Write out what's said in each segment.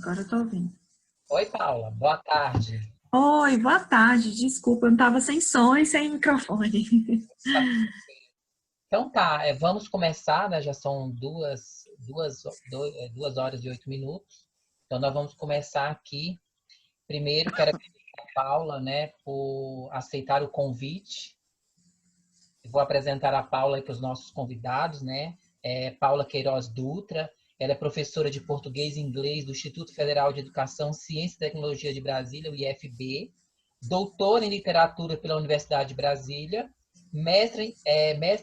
Agora eu tô ouvindo. Oi, Paula. Boa tarde. Oi, boa tarde. Desculpa, eu não tava sem som e sem microfone. Então tá, vamos começar, né? Já são 2 horas e 8 minutos. Então nós vamos começar aqui. Primeiro, quero agradecer a Paula, né, por aceitar o convite. Eu vou apresentar a Paula para os nossos convidados, né? Paula Queiroz Dutra. Ela é professora de português e inglês do Instituto Federal de Educação, Ciência e Tecnologia de Brasília, o IFB. Doutora em literatura pela Universidade de Brasília, mestre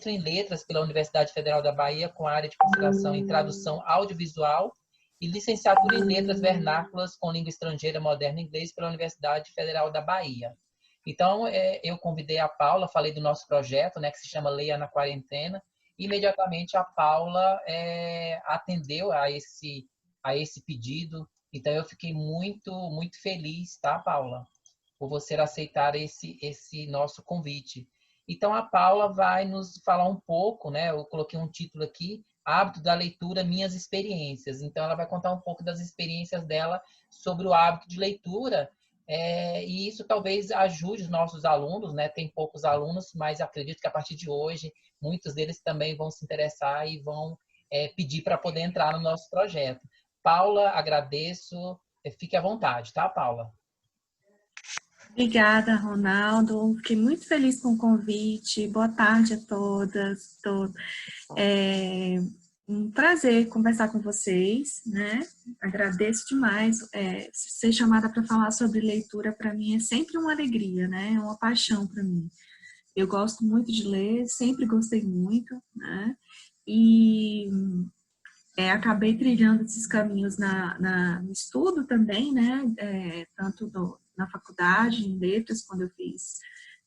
em letras pela Universidade Federal da Bahia, com área de concentração em tradução audiovisual, e licenciatura em letras vernáculas com língua estrangeira moderna e inglês pela Universidade Federal da Bahia. Então, eu convidei a Paula, falei do nosso projeto, né, que se chama Leia na Quarentena. Imediatamente a Paula atendeu a esse pedido. Então, eu fiquei muito, muito feliz, tá, Paula? Por você aceitar esse nosso convite. Então, a Paula vai nos falar um pouco, né? Eu coloquei um título aqui, Hábito da Leitura, Minhas Experiências. Então, ela vai contar um pouco das experiências dela sobre o hábito de leitura, e isso talvez ajude os nossos alunos, né? Tem poucos alunos, mas acredito que a partir de hoje, muitos deles também vão se interessar e vão pedir para poder entrar no nosso projeto. Paula, agradeço. Fique à vontade, tá, Paula? Obrigada, Ronaldo. Fiquei muito feliz com o convite. Boa tarde a todas, todos. É um prazer conversar com vocês, né? Agradeço demais. Ser chamada para falar sobre leitura, para mim, é sempre uma alegria, né? É uma paixão para mim. Eu gosto muito de ler, sempre gostei muito, né? E acabei trilhando esses caminhos no estudo também, né? Tanto na faculdade, em letras, quando eu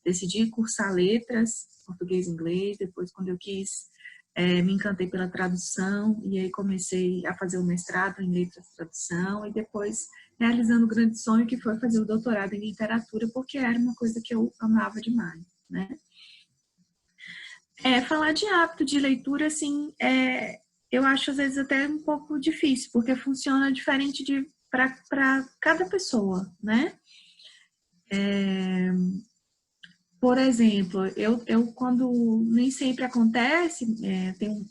decidi cursar letras, português e inglês, depois quando eu quis, me encantei pela tradução, e aí comecei a fazer o mestrado em letras e tradução, e depois realizando o grande sonho que foi fazer o doutorado em literatura, porque era uma coisa que eu amava demais, né? Falar de hábito de leitura, assim, eu acho às vezes até um pouco difícil, porque funciona diferente para cada pessoa, né? Por exemplo, eu quando nem sempre acontece,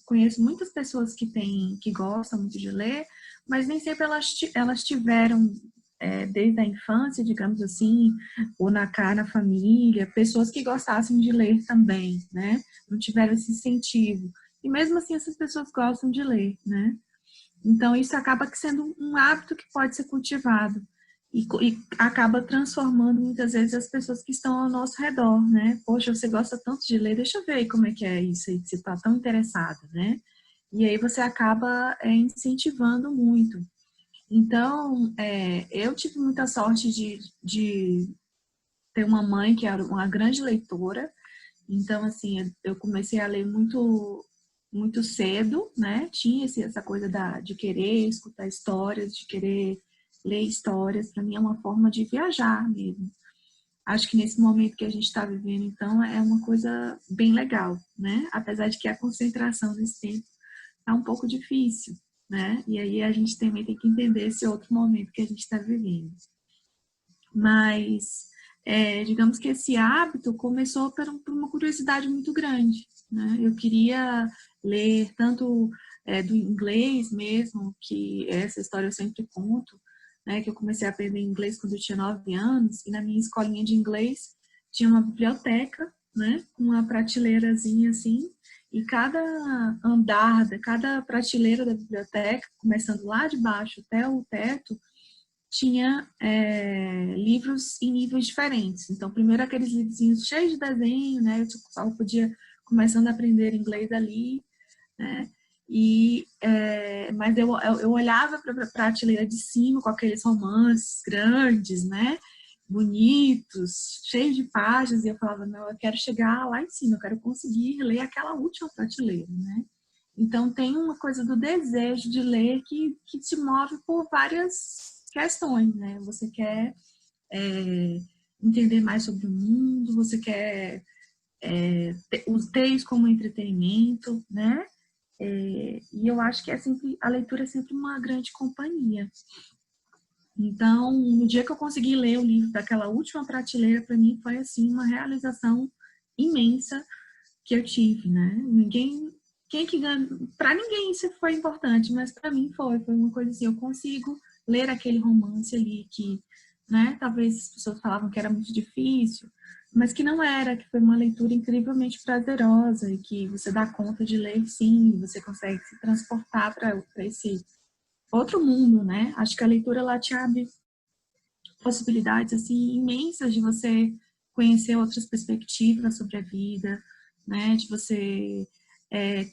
conheço muitas pessoas que gostam muito de ler, mas nem sempre elas tiveram, desde a infância, digamos assim, ou na família, pessoas que gostassem de ler também, né? Não tiveram esse incentivo. E mesmo assim, essas pessoas gostam de ler, né? Então, isso acaba sendo um hábito que pode ser cultivado e acaba transformando muitas vezes as pessoas que estão ao nosso redor, né? Poxa, você gosta tanto de ler, deixa eu ver aí como é que é isso aí, que você está tão interessada, né? E aí você acaba incentivando muito. Então, eu tive muita sorte de ter uma mãe que era uma grande leitora. Então, assim, eu comecei a ler muito, muito cedo, né? Tinha essa coisa de querer escutar histórias, de querer ler histórias. Para mim é uma forma de viajar mesmo. Acho que nesse momento que a gente está vivendo, então, é uma coisa bem legal, né? Apesar de que a concentração nesse tempo é um pouco difícil, né? E aí a gente também tem que entender esse outro momento que a gente está vivendo. Mas, digamos que esse hábito começou por uma curiosidade muito grande, né? Eu queria ler tanto do inglês mesmo, que essa história eu sempre conto, né? Que eu comecei a aprender inglês quando eu tinha 9 anos, e na minha escolinha de inglês tinha uma biblioteca, né? Uma prateleirazinha assim, e cada cada prateleira da biblioteca, começando lá de baixo até o teto, tinha livros em níveis diferentes. Então, primeiro aqueles livrinhos cheios de desenho, né? Eu só podia começando a aprender inglês ali, né? Mas eu olhava para a prateleira de cima com aqueles romances grandes, né? Bonitos, cheios de páginas, e eu falava, não, eu quero chegar lá em cima, eu quero conseguir ler aquela última prateleira, né? Então, tem uma coisa do desejo de ler que te move por várias questões, né? Você quer entender mais sobre o mundo, você quer ter isso como entretenimento, né? E eu acho que a leitura é sempre uma grande companhia. Então, no dia que eu consegui ler o livro daquela última prateleira, para mim foi assim uma realização imensa que eu tive, né? Ninguém, quem que ganha, para ninguém isso foi importante, mas para mim foi uma coisa assim, eu consigo ler aquele romance ali que, né, talvez as pessoas falavam que era muito difícil, mas que não era, que foi uma leitura incrivelmente prazerosa e que você dá conta de ler sim, você consegue se transportar para esse outro mundo, né? Acho que a leitura ela te abre possibilidades assim imensas de você conhecer outras perspectivas sobre a vida, né? De você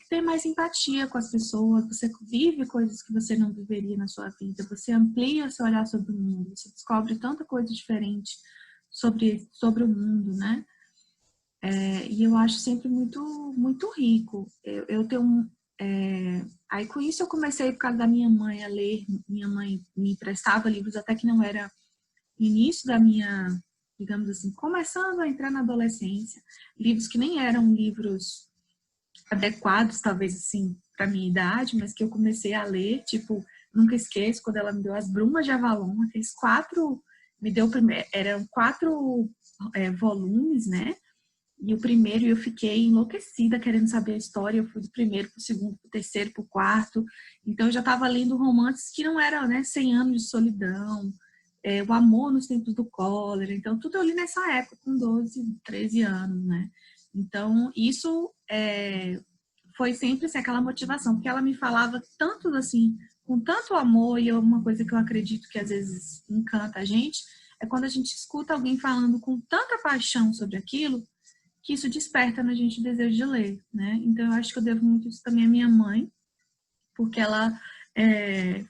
ter mais empatia com as pessoas, você vive coisas que você não viveria na sua vida, você amplia seu olhar sobre o mundo, você descobre tanta coisa diferente sobre o mundo, né? E eu acho sempre muito rico. Eu tenho aí com isso eu comecei por causa da minha mãe a ler, minha mãe me emprestava livros até que não era no início da minha, digamos assim, começando a entrar na adolescência, livros que nem eram livros adequados, talvez assim, para minha idade, mas que eu comecei a ler, tipo, nunca esqueço quando ela me deu As Brumas de Avalon, aqueles quatro, me deu primeiro, eram quatro volumes, né? E o primeiro eu fiquei enlouquecida querendo saber a história. Eu fui do primeiro para o segundo, para o terceiro, para o quarto. Então eu já estava lendo romances que não eram, né, 100 anos de solidão, o amor nos tempos do cólera. Então tudo eu li nessa época, com 12, 13 anos, né? Então isso foi sempre assim, aquela motivação, porque ela me falava tanto assim, com tanto amor, e uma coisa que eu acredito que às vezes encanta a gente, é quando a gente escuta alguém falando com tanta paixão sobre aquilo, que isso desperta na gente o desejo de ler, né? Então, eu acho que eu devo muito isso também à minha mãe, porque ela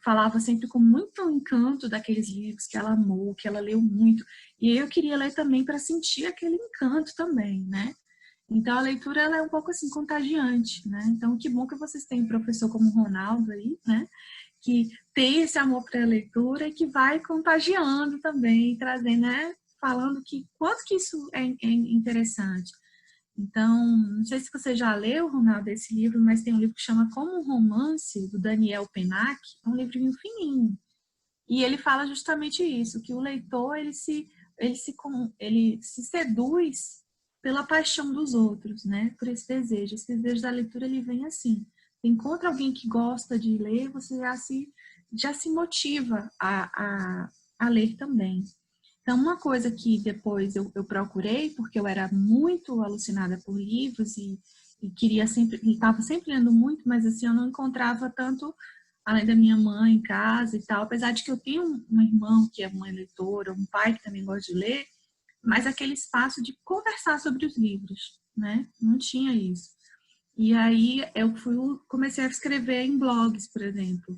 falava sempre com muito encanto daqueles livros que ela amou, que ela leu muito, e eu queria ler também para sentir aquele encanto também, né? Então, a leitura ela é um pouco assim contagiante, né? Então, que bom que vocês têm um professor como o Ronaldo aí, né? Que tem esse amor para a leitura e que vai contagiando também, trazendo, né? Falando que quanto que isso é interessante. Então, não sei se você já leu, Ronaldo, esse livro, mas tem um livro que chama Como um Romance, do Daniel Pennac, é um livrinho fininho. E ele fala justamente isso, que o leitor, ele se seduz pela paixão dos outros, né? Por esse desejo. Esse desejo da leitura, ele vem assim. Você encontra alguém que gosta de ler, você já se motiva a ler também. Então, uma coisa que depois eu procurei, porque eu era muito alucinada por livros e queria sempre, estava sempre lendo muito, mas assim, eu não encontrava tanto, além da minha mãe em casa e tal, apesar de que eu tenho um irmão que é mãe leitora, um pai que também gosta de ler, mas aquele espaço de conversar sobre os livros, né? Não tinha isso. E aí comecei a escrever em blogs, por exemplo,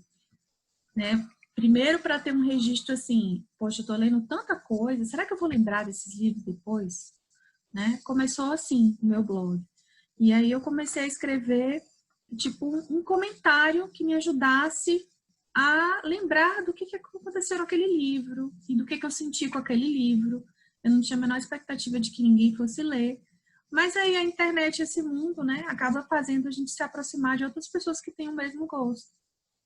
né? Primeiro para ter um registro assim, poxa, eu tô lendo tanta coisa, será que eu vou lembrar desses livros depois? Né? Começou assim o meu blog. E aí eu comecei a escrever tipo um comentário que me ajudasse a lembrar do que aconteceu naquele livro e do que eu senti com aquele livro. Eu não tinha a menor expectativa de que ninguém fosse ler. Mas aí a internet, esse mundo, né, acaba fazendo a gente se aproximar de outras pessoas que têm o mesmo gosto.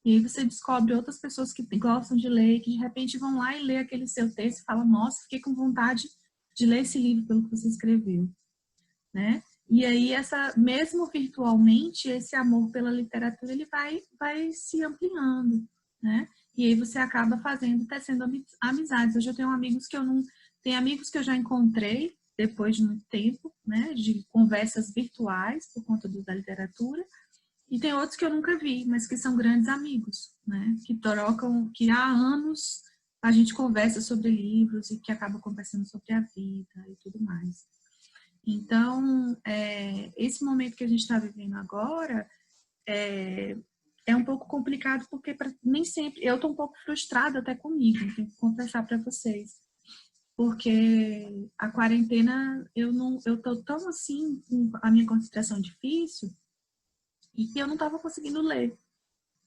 E aí você descobre outras pessoas que gostam de ler, que de repente vão lá e lê aquele seu texto e falam, nossa, fiquei com vontade de ler esse livro pelo que você escreveu, né? E aí, mesmo virtualmente, esse amor pela literatura, ele vai se ampliando, né? E aí você acaba tecendo amizades. Hoje eu tenho amigos que eu não... Tem amigos que eu já encontrei depois de muito tempo, né? De conversas virtuais por conta da literatura. E tem outros que eu nunca vi, mas que são grandes amigos, né? Que trocam, que há anos a gente conversa sobre livros e que acaba conversando sobre a vida e tudo mais. Então, esse momento que a gente está vivendo agora é um pouco complicado porque nem sempre... Eu estou um pouco frustrada até comigo, tenho que confessar para vocês. Porque a quarentena, eu estou tão assim, com a minha concentração difícil, e que eu não estava conseguindo ler.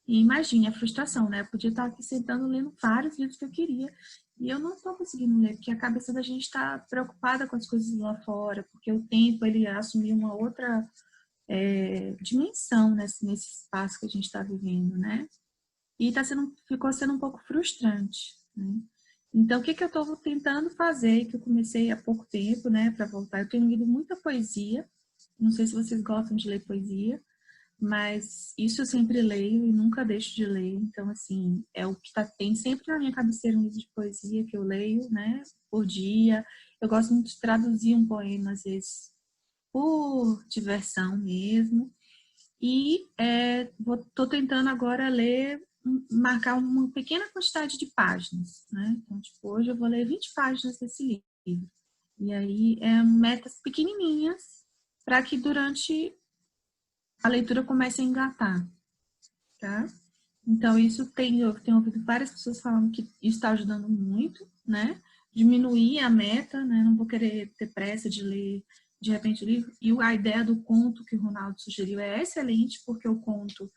E imagine a frustração, né? Eu podia estar aqui sentando lendo vários livros que eu queria e eu não estou conseguindo ler, porque a cabeça da gente está preocupada com as coisas lá fora, porque o tempo ele assumiu uma outra dimensão nesse espaço que a gente está vivendo, né? E ficou sendo um pouco frustrante, né? Então, o que que eu estou tentando fazer, que eu comecei há pouco tempo, né, para voltar? Eu tenho lido muita poesia, não sei se vocês gostam de ler poesia, mas isso eu sempre leio e nunca deixo de ler. Então, assim, é o que tem sempre na minha cabeceira um livro de poesia que eu leio, né, por dia. Eu gosto muito de traduzir um poema, às vezes, por diversão mesmo. E estou tentando agora ler, marcar uma pequena quantidade de páginas, né? Então, tipo, hoje eu vou ler 20 páginas desse livro. E aí, metas pequenininhas para que durante a leitura comece a engatar, tá? Então, eu tenho ouvido várias pessoas falando que isso está ajudando muito, né? Diminuir a meta, né? Não vou querer ter pressa de ler de repente o livro. E a ideia do conto que o Ronaldo sugeriu é excelente, porque o conto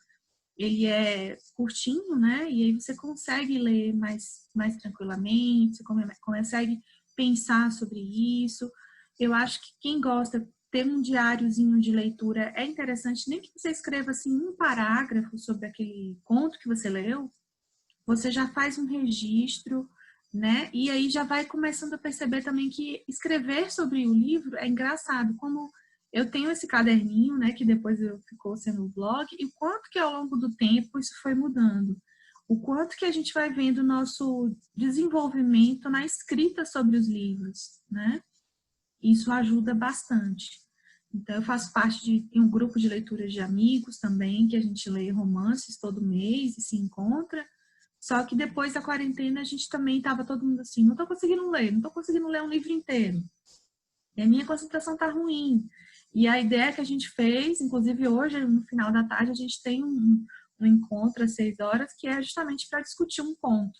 ele é curtinho, né? E aí você consegue ler mais tranquilamente, você consegue pensar sobre isso. Eu acho que quem gosta ter um diáriozinho de leitura é interessante, nem que você escreva assim um parágrafo sobre aquele conto que você leu, você já faz um registro, né? E aí já vai começando a perceber também que escrever sobre o livro é engraçado, como eu tenho esse caderninho, né, que depois ficou sendo o blog, e o quanto que ao longo do tempo isso foi mudando. O quanto que a gente vai vendo o nosso desenvolvimento na escrita sobre os livros, né? Isso ajuda bastante. Então, eu faço parte de um grupo de leituras de amigos também, que a gente lê romances todo mês e se encontra. Só que depois da quarentena, a gente também estava todo mundo assim, não estou conseguindo ler, não estou conseguindo ler um livro inteiro. E a minha concentração está ruim. E a ideia que a gente fez, inclusive hoje, no final da tarde, a gente tem um encontro às 6 horas, que é justamente para discutir um conto.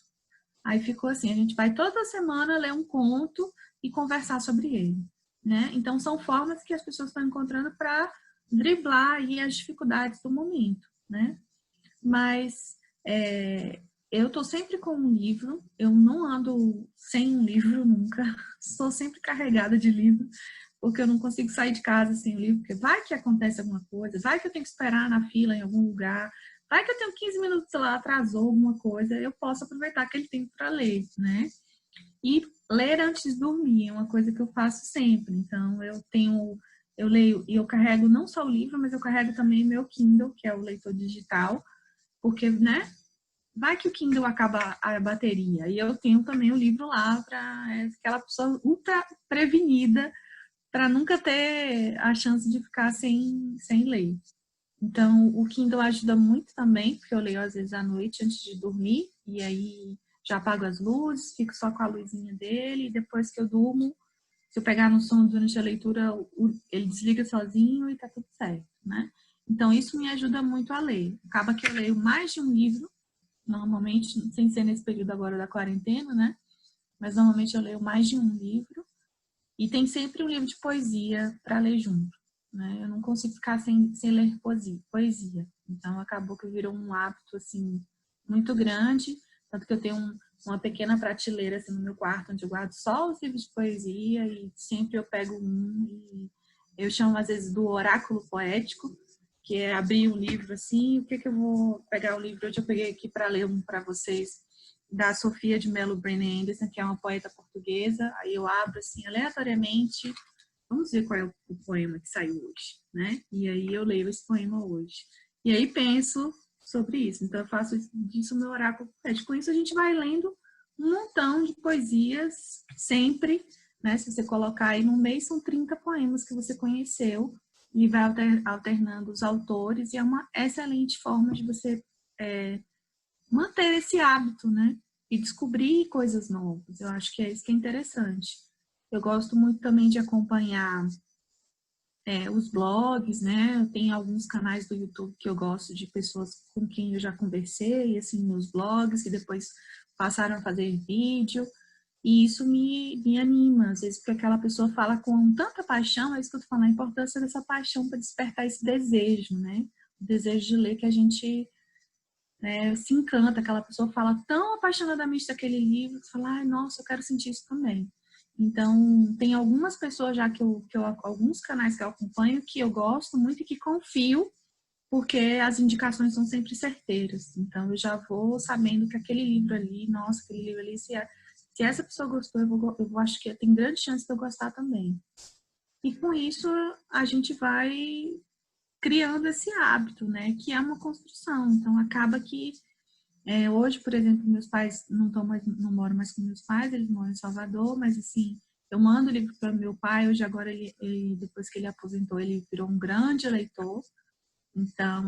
Aí ficou assim, a gente vai toda semana ler um conto e conversar sobre ele, né? Então são formas que as pessoas estão encontrando para driblar aí as dificuldades do momento, né? Mas eu estou sempre com um livro, eu não ando sem um livro nunca, estou sempre carregada de livro, porque eu não consigo sair de casa sem o livro, porque vai que acontece alguma coisa, vai que eu tenho que esperar na fila em algum lugar, vai que eu tenho 15 minutos, sei lá, atrasou alguma coisa, eu posso aproveitar aquele tempo para ler, né? E ler antes de dormir é uma coisa que eu faço sempre. Então, eu leio e eu carrego não só o livro, mas eu carrego também meu Kindle, que é o leitor digital, porque, né? Vai que o Kindle acaba a bateria. E eu tenho também o livro lá para aquela pessoa ultra prevenida para nunca ter a chance de ficar sem ler. Então, o Kindle ajuda muito também, porque eu leio às vezes à noite antes de dormir, e aí já apago as luzes, fico só com a luzinha dele, e depois que eu durmo, se eu pegar no sono durante a leitura, ele desliga sozinho e tá tudo certo, né? Então, isso me ajuda muito a ler. Acaba que eu leio mais de um livro, normalmente, sem ser nesse período agora da quarentena, né? Mas normalmente eu leio mais de um livro, e tem sempre um livro de poesia para ler junto, né? Eu não consigo ficar sem ler poesia. Então, acabou que virou um hábito, assim, muito grande. Tanto que eu tenho uma pequena prateleira, assim, no meu quarto, onde eu guardo só os livros de poesia e sempre eu pego um e eu chamo, às vezes, do oráculo poético, que é abrir um livro, assim, o que que eu vou pegar o livro? Hoje eu peguei aqui para ler um para vocês, da Sofia de Mello Brenner Anderson, que é uma poeta portuguesa. Aí eu abro assim aleatoriamente, vamos ver qual é o poema que saiu hoje, né? E aí eu leio esse poema hoje. E aí penso sobre isso. Então eu faço disso o meu oráculo poético. Com isso a gente vai lendo um montão de poesias sempre, né? Se você colocar aí no mês, são 30 poemas que você conheceu e vai alternando os autores, e é uma excelente forma de você manter esse hábito, né? E descobrir coisas novas. Eu acho que é isso que é interessante. Eu gosto muito também de acompanhar os blogs, né? Tem alguns canais do YouTube que eu gosto de pessoas com quem eu já conversei, assim, nos blogs, que depois passaram a fazer vídeo. E isso me anima, às vezes, porque aquela pessoa fala com tanta paixão, é isso que eu tô falando, a importância dessa paixão para despertar esse desejo, né? O desejo de ler que a gente se encanta, aquela pessoa fala tão apaixonadamente daquele livro, que fala, ai, nossa, eu quero sentir isso também. Então, tem algumas pessoas já alguns canais que eu acompanho que eu gosto muito e que confio, porque as indicações são sempre certeiras. Então, eu já vou sabendo que aquele livro ali, nossa, aquele livro ali, Se essa pessoa gostou, eu acho que tem grande chance de eu gostar também. E com isso, a gente vai criando esse hábito, né? Que é uma construção. Então, acaba que hoje, por exemplo, meus pais não moram mais com meus pais, eles moram em Salvador, mas assim, eu mando livro para meu pai. Hoje, agora, depois que ele aposentou, ele virou um grande leitor. Então,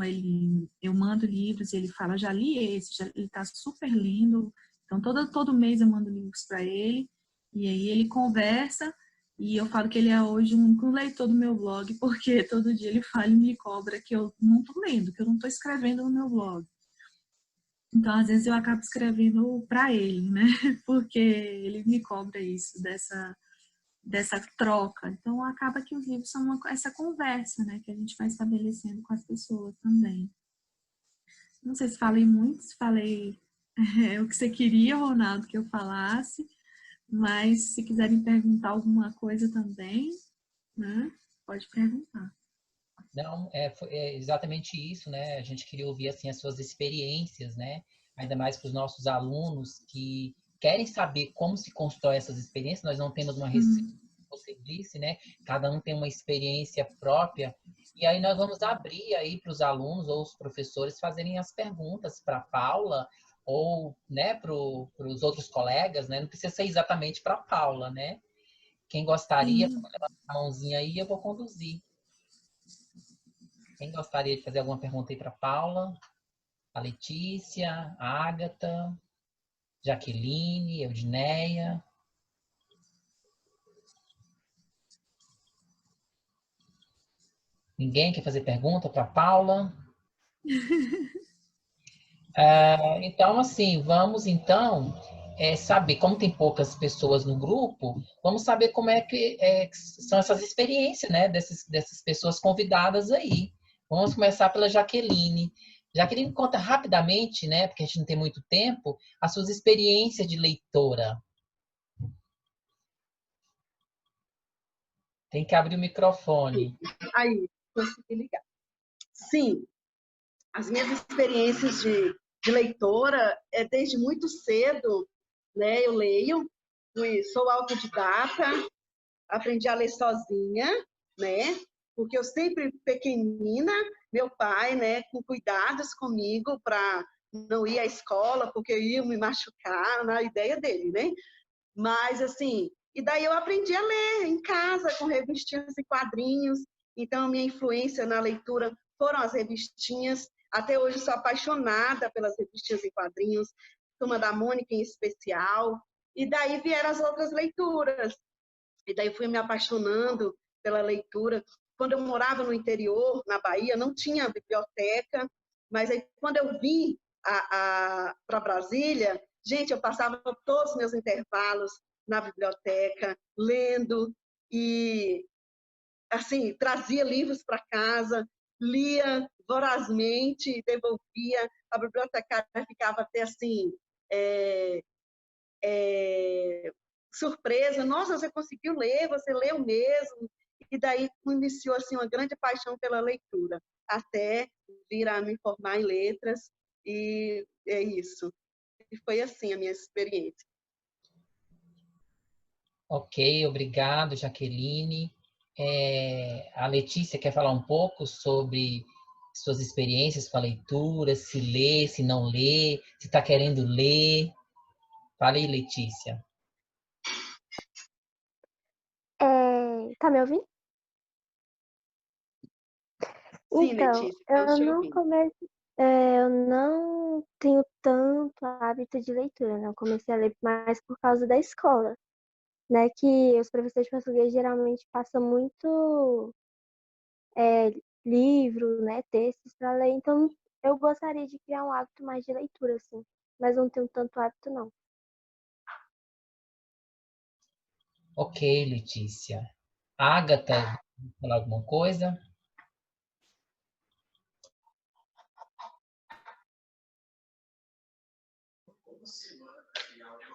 eu mando livros e ele fala, já li esse, ele está super lindo. Então, todo mês eu mando livros para ele. E aí ele conversa e eu falo que ele é hoje o único leitor do meu blog, porque todo dia ele fala e me cobra que eu não estou lendo, que eu não estou escrevendo no meu blog. Então, às vezes eu acabo escrevendo para ele, né? Porque ele me cobra isso, dessa troca. Então, acaba que os livros são essa conversa, né? Que a gente vai estabelecendo com as pessoas também. Não sei se falei muito, se falei o que você queria, Ronaldo, que eu falasse, mas se quiserem perguntar alguma coisa também, né? Pode perguntar. Não, é exatamente isso, né? A gente queria ouvir assim as suas experiências, né? Ainda mais para os nossos alunos que querem saber como se constrói essas experiências. Nós não temos uma receita, como você disse, né? Cada um tem uma experiência própria. E aí nós vamos abrir aí para os alunos ou os professores fazerem as perguntas para a Paula ou, né, para os outros colegas, né? Não precisa ser exatamente para a Paula, né? Quem gostaria, Sim. pode levantar a mãozinha aí, eu vou conduzir. Quem gostaria de fazer alguma pergunta aí para Paula? A Letícia, a Ágata, Jaqueline, Eudneia. Ninguém quer fazer pergunta para Paula? Então, assim, vamos então saber, como tem poucas pessoas no grupo, vamos saber como é que são essas experiências, né, dessas pessoas convidadas aí. Vamos começar pela Jaqueline. Jaqueline, conta rapidamente, né, porque a gente não tem muito tempo, as suas experiências de leitora. Tem que abrir o microfone. Aí, consegui ligar. Sim, as minhas experiências de leitora é desde muito cedo, né? Eu leio, sou autodidata, aprendi a ler sozinha, né? Porque eu sempre pequenina, meu pai, né, com cuidados comigo para não ir à escola, porque eu ia me machucar, na ideia dele, né? Mas assim, e daí eu aprendi a ler em casa com revistinhas e quadrinhos. Então, a minha influência na leitura foram as revistinhas. Até hoje sou apaixonada pelas revistinhas e quadrinhos, Turma da Mônica em especial. E daí vieram as outras leituras. E daí fui me apaixonando pela leitura. Quando eu morava no interior, na Bahia, não tinha biblioteca, mas aí quando eu vim para Brasília, gente, eu passava todos os meus intervalos na biblioteca, lendo, e assim, trazia livros para casa, lia vorazmente, devolvia. A bibliotecária ficava até assim, surpresa, nossa, você conseguiu ler, você leu mesmo. E daí iniciou assim uma grande paixão pela leitura, até vir a me formar em letras, e é isso. E foi assim a minha experiência. Ok, obrigado, Jaqueline. A Letícia quer falar um pouco sobre suas experiências com a leitura, se lê, se não lê, se está querendo ler. Fala aí, Letícia. Tá me ouvindo? Sim, Então, Letícia, estamos te ouvindo. eu não tenho tanto hábito de leitura, né? Eu comecei a ler mais por causa da escola, né? Que os professores de português geralmente passam muito livro, né? Textos para ler, então eu gostaria de criar um hábito mais de leitura, assim, mas não tenho tanto hábito, não. Ok, Letícia. Ágata, quer falar alguma coisa?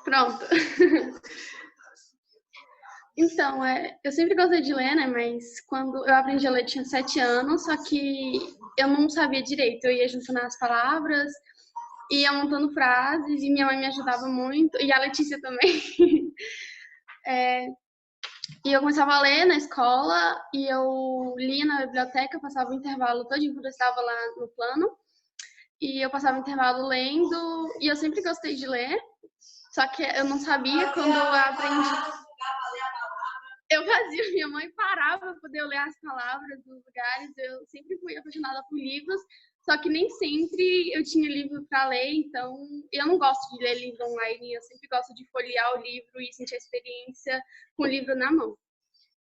Pronto. Então, eu sempre gostei de ler, né? Mas quando eu aprendi a ler tinha 7 anos, só que eu não sabia direito. Eu ia juntando as palavras ia montando frases e minha mãe me ajudava muito, e a Letícia também. E eu começava a ler na escola e eu lia na biblioteca, passava o intervalo todo quando eu estava lá no plano. E eu passava o intervalo lendo e eu sempre gostei de ler, só que eu não sabia quando eu aprendi. Eu fazia, minha mãe parava para poder eu ler as palavras dos lugares, eu sempre fui apaixonada por livros, só que nem sempre eu tinha livro para ler, então eu não gosto de ler livro online, eu sempre gosto de folhear o livro e sentir a experiência com o livro na mão.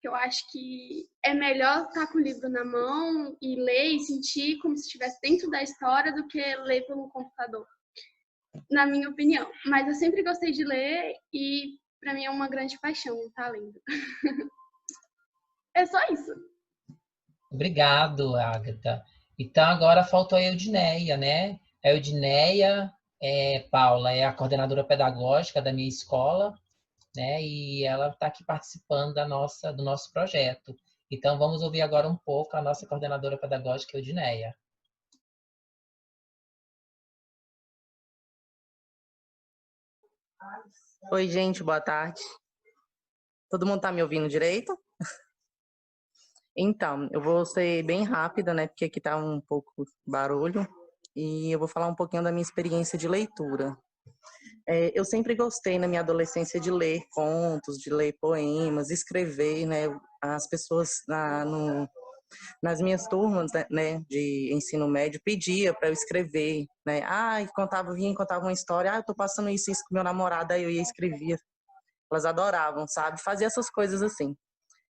Eu acho que é melhor estar com o livro na mão e ler e sentir como se estivesse dentro da história do que ler pelo computador, na minha opinião. Mas eu sempre gostei de ler e para mim é uma grande paixão estar lendo. É só isso. Obrigado, Agatha. Então, agora faltou a Eudineia, né? A Eudineia, Paula, é a coordenadora pedagógica da minha escola, né? E ela está aqui participando do nosso projeto. Então, vamos ouvir agora um pouco a nossa coordenadora pedagógica, Eudineia. Oi, gente, boa tarde. Todo mundo tá me ouvindo direito? Então, eu vou ser bem rápida, né? Porque aqui tá um pouco barulho. E eu vou falar um pouquinho da minha experiência de leitura. Eu sempre gostei na minha adolescência de ler contos, de ler poemas, escrever, né? As pessoas nas minhas turmas, né, de ensino médio, pedia para eu escrever, né? Vinha e contava uma história. Eu tô passando isso com meu namorado, aí eu ia e escrevia. Elas adoravam, sabe? Fazia essas coisas assim.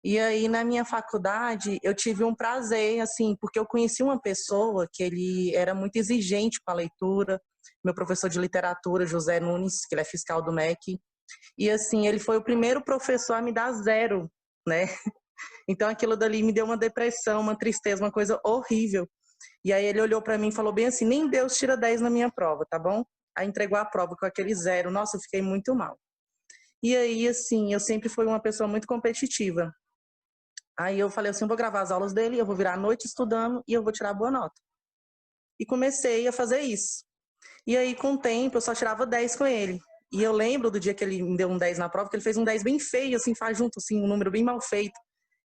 E aí, na minha faculdade, eu tive um prazer, assim, porque eu conheci uma pessoa que ele era muito exigente com a leitura, meu professor de literatura, José Nunes, que ele é fiscal do MEC, e assim, ele foi o primeiro professor a me dar 0, né? Então aquilo dali me deu uma depressão, uma tristeza, uma coisa horrível. E aí ele olhou para mim e falou bem assim: nem Deus tira 10 na minha prova, tá bom? Aí entregou a prova com aquele 0. Nossa, eu fiquei muito mal. E aí, assim, eu sempre fui uma pessoa muito competitiva. Aí eu falei assim: eu vou gravar as aulas dele, eu vou virar a noite estudando e eu vou tirar boa nota. E comecei a fazer isso. E aí, com o tempo, eu só tirava 10 com ele. E eu lembro do dia que ele me deu um 10 na prova, que ele fez um 10 bem feio, assim, faz junto, assim, um número bem mal feito.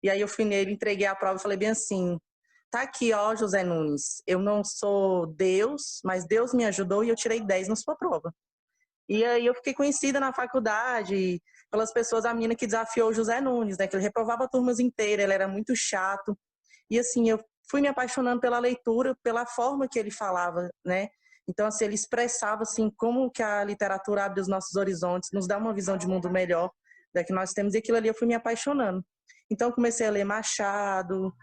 E aí eu fui nele, entreguei a prova e falei bem assim: tá aqui, ó, José Nunes, eu não sou Deus, mas Deus me ajudou e eu tirei 10 na sua prova. E aí eu fiquei conhecida na faculdade pelas pessoas, a menina que desafiou o José Nunes, né? Que ele reprovava turmas inteiras, ele era muito chato. E assim, eu fui me apaixonando pela leitura, pela forma que ele falava, né? Então, assim, ele expressava, assim, como que a literatura abre os nossos horizontes, nos dá uma visão de mundo melhor da que nós temos, e aquilo ali eu fui me apaixonando. Então, comecei a ler Machado,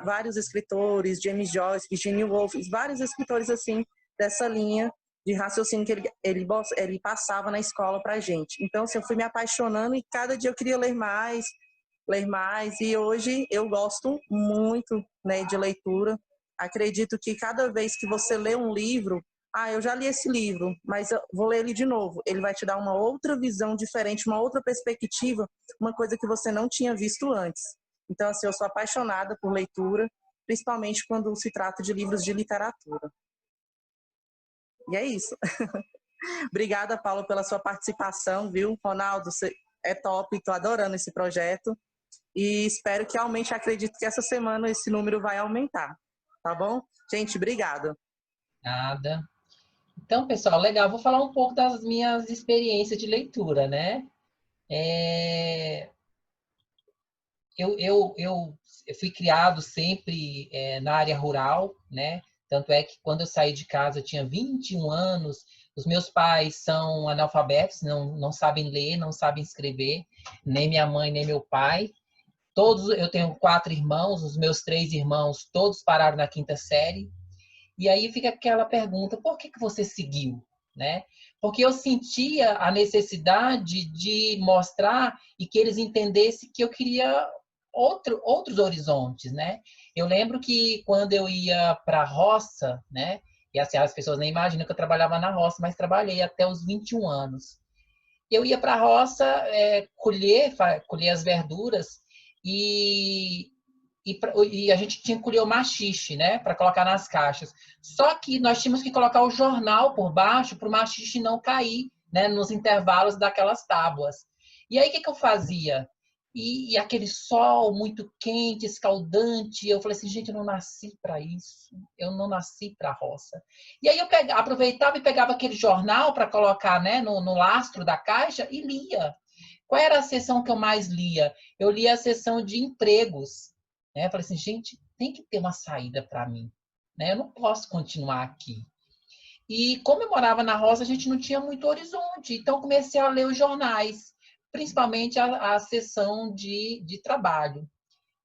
vários escritores, James Joyce, Virginia Woolf, vários escritores, assim, dessa linha de raciocínio que ele passava na escola pra gente. Então, assim, eu fui me apaixonando e cada dia eu queria ler mais, e hoje eu gosto muito, né, de leitura. Acredito que cada vez que você lê um livro, eu já li esse livro, mas eu vou ler ele de novo. Ele vai te dar uma outra visão diferente, uma outra perspectiva, uma coisa que você não tinha visto antes. Então, assim, eu sou apaixonada por leitura, principalmente quando se trata de livros de literatura. E é isso. Obrigada, Paulo, pela sua participação, viu? Ronaldo, você é top, estou adorando esse projeto. E espero que aumente, acredito que essa semana esse número vai aumentar, tá bom? Gente, obrigada. Nada. Então, pessoal, legal. Vou falar um pouco das minhas experiências de leitura, né? Eu fui criado sempre na área rural, né? Tanto é que quando eu saí de casa eu tinha 21 anos. Os meus pais são analfabetos, não sabem ler, não sabem escrever, nem minha mãe, nem meu pai. Eu tenho 4 irmãos, os meus 3 irmãos, todos pararam na 5ª série. E aí fica aquela pergunta: por que você seguiu? Né? Porque eu sentia a necessidade de mostrar e que eles entendessem que eu queria outros horizontes, né? Eu lembro que quando eu ia para a roça, né? E assim, as pessoas nem imaginam que eu trabalhava na roça, mas trabalhei até os 21 anos. Eu ia para a roça colher as verduras e e a gente tinha que colher o maxixe, né, para colocar nas caixas. Só que nós tínhamos que colocar o jornal por baixo para o maxixe não cair, né, nos intervalos daquelas tábuas. E aí o que que eu fazia? E aquele sol muito quente, escaldante, eu falei assim, gente, eu não nasci para isso, eu não nasci para a roça. E aí eu aproveitava e pegava aquele jornal para colocar, né, no lastro da caixa e lia. Qual era a seção que eu mais lia? Eu lia a seção de empregos. Né? Eu falei assim, gente, tem que ter uma saída para mim. Né? Eu não posso continuar aqui. E como eu morava na roça, a gente não tinha muito horizonte. Então, comecei a ler os jornais, principalmente a seção de trabalho.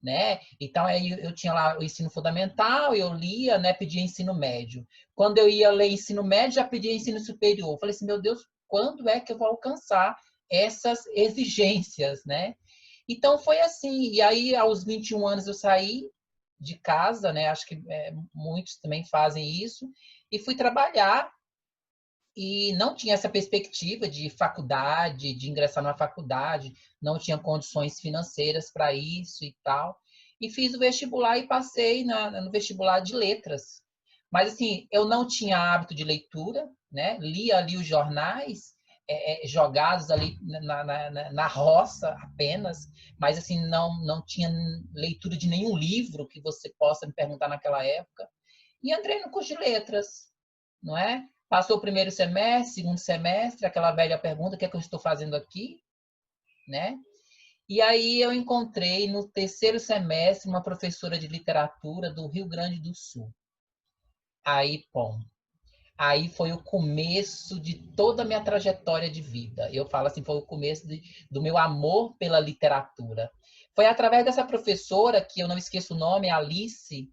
Né? Então, aí eu tinha lá o ensino fundamental, eu lia, né, pedia ensino médio. Quando eu ia ler ensino médio, já pedia ensino superior. Eu falei assim, meu Deus, quando é que eu vou alcançar essas exigências, né? Então, foi assim. E aí, aos 21 anos, eu saí de casa, né? Acho que muitos também fazem isso. E fui trabalhar e não tinha essa perspectiva de faculdade, de ingressar na faculdade, não tinha condições financeiras para isso e tal. E fiz o vestibular e passei no vestibular de letras. Mas, assim, eu não tinha hábito de leitura, né? Lia ali os jornais, jogados ali na roça apenas, mas, assim, não tinha leitura de nenhum livro que você possa me perguntar naquela época. E entrei no curso de letras, não é? Passou o primeiro semestre, segundo semestre, aquela velha pergunta, o que é que eu estou fazendo aqui? Né? E aí eu encontrei no terceiro semestre uma professora de literatura do Rio Grande do Sul. Aí, bom, aí foi o começo de toda a minha trajetória de vida. Eu falo assim, foi o começo do meu amor pela literatura. Foi através dessa professora, que eu não esqueço o nome, Alice,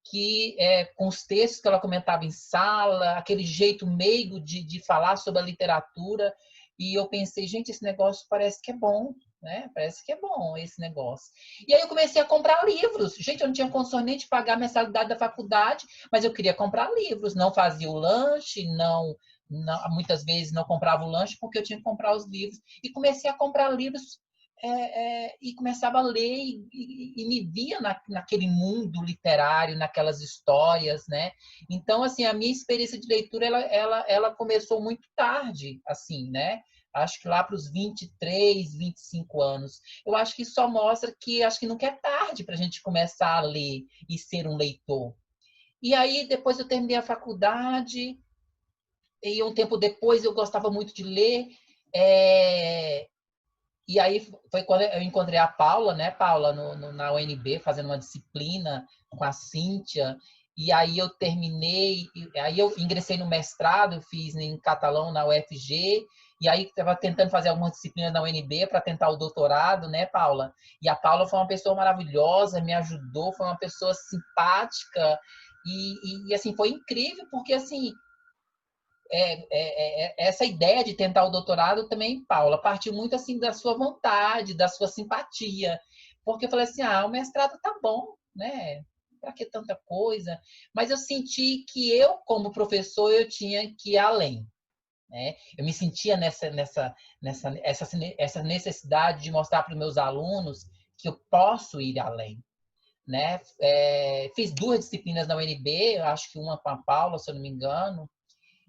que com os textos que ela comentava em sala, aquele jeito meigo de falar sobre a literatura, e eu pensei, gente, esse negócio parece que é bom, né? Parece que é bom esse negócio. E aí eu comecei a comprar livros. Gente, eu não tinha condições nem de pagar a mensalidade da faculdade, mas eu queria comprar livros. Não fazia o lanche, muitas vezes não comprava o lanche porque eu tinha que comprar os livros. E comecei a comprar livros e começava a ler e me via naquele mundo literário, naquelas histórias, né? Então, assim, a minha experiência de leitura, ela começou muito tarde, assim, né? Acho que lá para os 23, 25 anos. Eu acho que isso só mostra que acho que nunca é tarde para a gente começar a ler e ser um leitor. E aí, depois eu terminei a faculdade, e um tempo depois eu gostava muito de ler, e aí foi quando eu encontrei a Paula, né, Paula, na UNB, fazendo uma disciplina com a Cíntia. E aí eu terminei, aí eu ingressei no mestrado, fiz em catalão na UFG, e aí estava tentando fazer algumas disciplinas na UNB para tentar o doutorado, né, Paula? E a Paula foi uma pessoa maravilhosa, me ajudou, foi uma pessoa simpática, e assim, foi incrível, porque assim, essa ideia de tentar o doutorado também, Paula, partiu muito assim da sua vontade, da sua simpatia, porque eu falei assim, o mestrado tá bom, né? Para que tanta coisa? Mas eu senti que eu, como professor, eu tinha que ir além, né? Eu me sentia essa necessidade de mostrar para os meus alunos que eu posso ir além, né? Fiz 2 disciplinas na UNB, acho que uma com a Paula, se eu não me engano.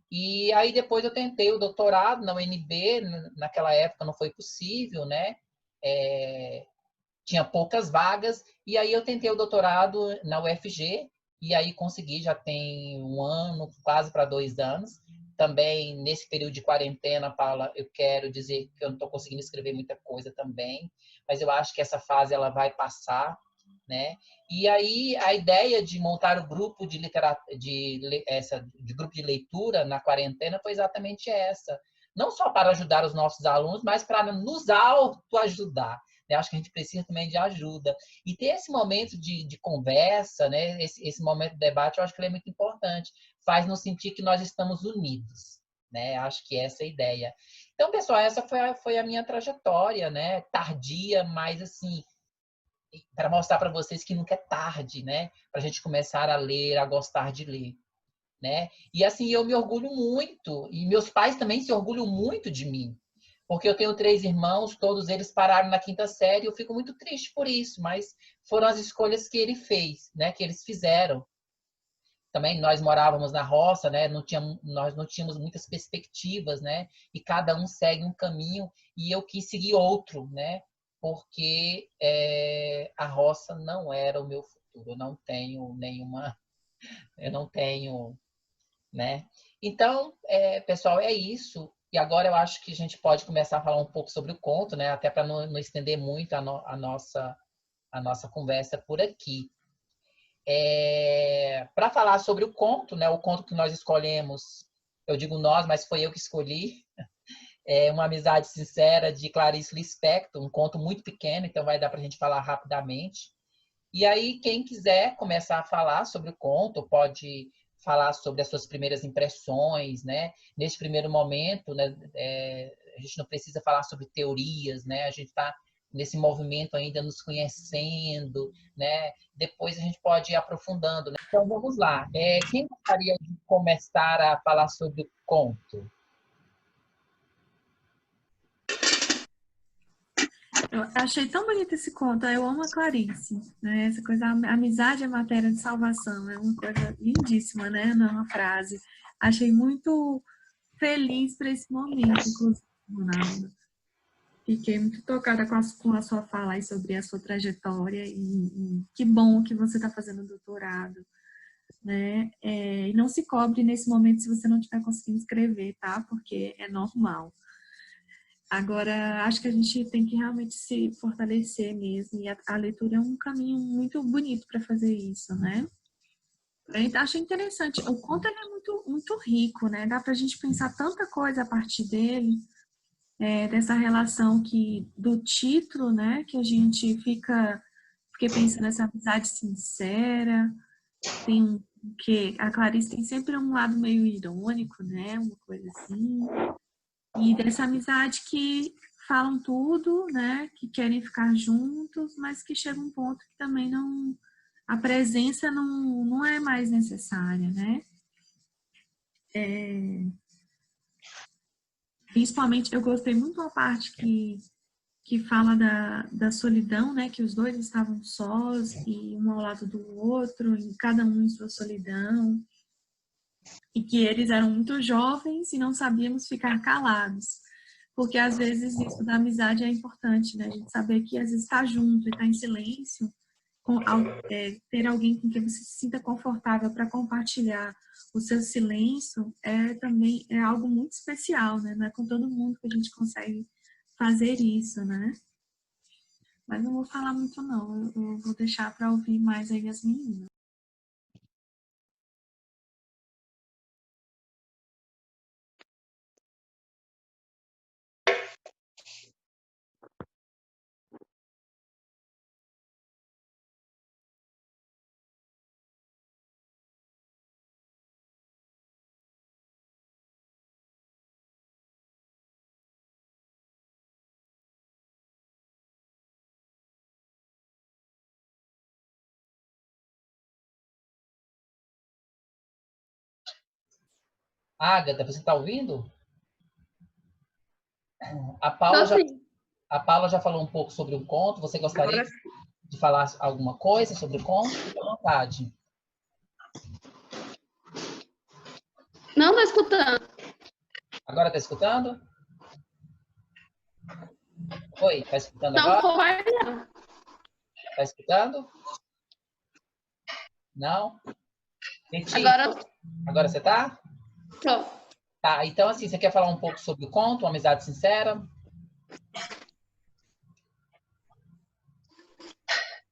E aí depois eu tentei o doutorado na UNB, naquela época não foi possível, né? Tinha poucas vagas, e aí eu tentei o doutorado na UFG, e aí consegui, já tem 1 ano, quase para 2 anos. Também, nesse período de quarentena, Paula, eu quero dizer que eu não estou conseguindo escrever muita coisa também, mas eu acho que essa fase ela vai passar, né? E aí a ideia de montar o grupo de grupo de leitura na quarentena foi exatamente essa. Não só para ajudar os nossos alunos, mas para nos autoajudar. Né? Acho que a gente precisa também de ajuda. E ter esse momento de conversa, né? Esse momento de debate, eu acho que ele é muito importante. Faz nos sentir que nós estamos unidos. Né? Acho que essa é a ideia. Então, pessoal, essa foi a minha trajetória, né? Tardia, mas assim, para mostrar para vocês que nunca é tarde, né? Para a gente começar a ler, a gostar de ler, né? E assim, eu me orgulho muito, e meus pais também se orgulham muito de mim, Porque eu tenho 3 irmãos, todos eles pararam na 5ª série, eu fico muito triste por isso, mas foram as escolhas que ele fez, né? Que eles fizeram. Também nós morávamos na roça, né? Nós não tínhamos muitas perspectivas, né? E cada um segue um caminho e eu quis seguir outro, né? Porque a roça não era o meu futuro. Eu não tenho, né? Então, pessoal, é isso. E agora eu acho que a gente pode começar a falar um pouco sobre o conto, né? Até para não estender muito a nossa conversa por aqui. Para falar sobre o conto, né? O conto que nós escolhemos, eu digo nós, mas foi eu que escolhi. É Uma Amizade Sincera, de Clarice Lispector, um conto muito pequeno, então vai dar para a gente falar rapidamente. E aí, quem quiser começar a falar sobre o conto, pode falar sobre as suas primeiras impressões, né? Nesse primeiro momento, né? A gente não precisa falar sobre teorias, né? A gente está nesse movimento ainda nos conhecendo, né? Depois a gente pode ir aprofundando, né? Então, vamos lá. Quem gostaria de começar a falar sobre o conto? Eu achei tão bonito esse conto. Eu amo a Clarice, né? Essa coisa, a amizade é matéria de salvação. É uma coisa lindíssima, né? Não é uma frase. Achei muito feliz para esse momento, inclusive, Ronaldo. Fiquei muito tocada com a sua fala aí sobre a sua trajetória e que bom que você está fazendo doutorado, né? E não se cobre nesse momento se você não estiver conseguindo escrever, tá? Porque é normal. Agora, acho que a gente tem que realmente se fortalecer mesmo, e a leitura é um caminho muito bonito para fazer isso, né? Eu achei interessante. O conto ele é muito, muito rico, né? Dá para a gente pensar tanta coisa a partir dele, dessa relação do título, né? Que a gente fiquei pensando nessa amizade sincera, que a Clarice tem sempre um lado meio irônico, né? Uma coisa assim. E dessa amizade que falam tudo, né? Que querem ficar juntos, mas que chega um ponto que também a presença não é mais necessária, né? Principalmente, eu gostei muito da parte que fala da solidão, né? Que os dois estavam sós e um ao lado do outro, e cada um em sua solidão. E que eles eram muito jovens e não sabíamos ficar calados. Porque às vezes isso da amizade é importante, né? A gente saber que às vezes estar junto e estar em silêncio, ter alguém com quem você se sinta confortável para compartilhar o seu silêncio também algo muito especial, né? Não é com todo mundo que a gente consegue fazer isso, né? Mas não vou falar muito não, eu vou deixar para ouvir mais aí as meninas. Agatha, você está ouvindo? A Tô Paula já, sim. a Paula já falou um pouco sobre o conto. Você gostaria de falar alguma coisa sobre o conto? Fique à vontade. Não tô escutando. Agora está escutando? Oi, está escutando Não agora? tô mais, não. Está escutando? Não? Agora Agora você está? tô. Tá, então assim, você quer falar um pouco sobre o conto, Uma Amizade Sincera?